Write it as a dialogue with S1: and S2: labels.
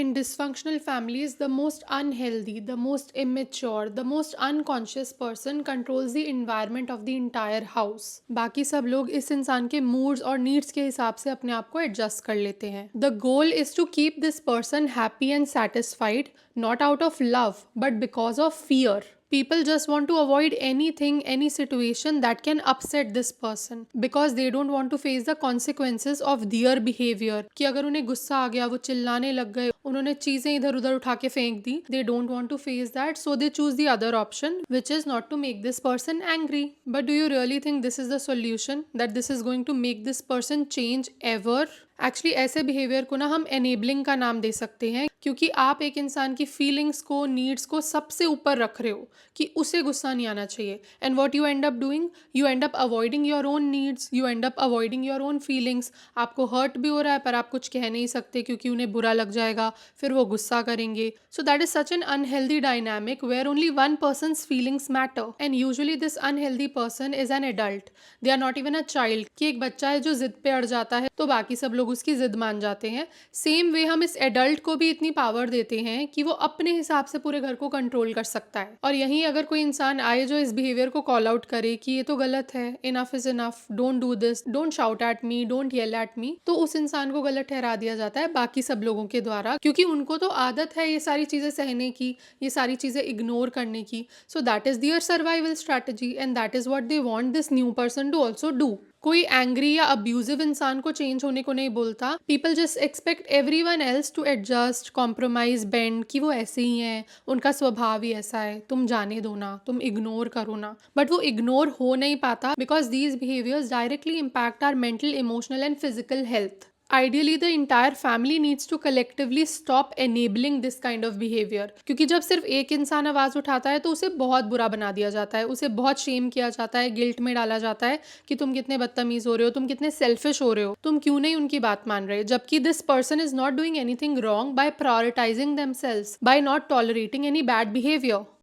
S1: In dysfunctional families, the most unhealthy, the most immature, the most unconscious person controls the environment of the entire house. बाकी सब लोग इस इंसान के moods और needs के हिसाब से अपने आप को adjust कर लेते हैं. The goal is to keep this person happy and satisfied, not out of love, but because of fear. People just want to avoid anything, any situation that can upset this person because they don't want to face the consequences of their behavior. कि अगर उन्हें गुस्सा आ गया, वो चिल्लाने लग गए, उन्होंने चीजें इधर उधर उठा के फेंक दी, they don't want to face that, so they choose the other option, which is not to make this person angry. But do you really think this is the solution? That this is going to make this person change ever? Actually ऐसे behaviour को ना हम enabling का नाम दे सकते हैं, क्योंकि आप एक इंसान की फीलिंग्स को, नीड्स को सबसे ऊपर रख रहे हो कि उसे गुस्सा नहीं आना चाहिए. And what you and up doing, you and up avoiding your own needs, you and up avoiding your own feelings. आपको हर्ट भी हो रहा है पर आप कुछ कह नहीं सकते क्योंकि उन्हें बुरा लग जाएगा, फिर वो गुस्सा करेंगे. So that is such an unhealthy dynamic where only one person's feelings matter. And usually this unhealthy person is an adult. They are not even a child. कि एक बच्चा है जो जिद पे अड़ जाता है तो बाकी सब लोग उसकी जिद मान जाते हैं. सेम वे हम इस एडल्ट को भी इतनी पावर देते हैं कि वो अपने हिसाब से पूरे घर को कंट्रोल कर सकता है. और यहीं अगर कोई इंसान आए जो इस बिहेवियर को कॉल आउट करे कि ये तो गलत है, enough is enough, don't do this, don't shout at me, don't yell at me, तो उस इंसान को गलत ठहरा दिया जाता है बाकी सब लोगों के द्वारा, क्योंकि उनको तो आदत है ये सारी चीजें सहने की, ये सारी चीजें इग्नोर करने की. So that is their survival strategy and that is what they want this new person to also do. कोई एंग्री या अब्यूजिव इंसान को चेंज होने को नहीं बोलता. People just expect everyone else to adjust, compromise, bend, कि वो ऐसे ही हैं, उनका स्वभाव ही ऐसा है, तुम जाने दो ना, तुम इग्नोर करो ना. बट वो इग्नोर हो नहीं पाता because these behaviours directly impact our mental, emotional and physical health. Ideally, the entire family needs to collectively stop enabling this kind of behavior. क्योंकि जब सिर्फ एक इंसान आवाज़ उठाता है तो उसे बहुत बुरा बना दिया जाता है, उसे बहुत शेम किया जाता है, गिल्ट में डाला जाता है कि तुम कितने बदतमीज हो रहे हो, तुम कितने सेल्फिश हो रहे हो, तुम क्यों नहीं उनकी बात मान रहे. जबकि this person is not doing anything wrong by prioritising themselves, by not tolerating any bad behaviour.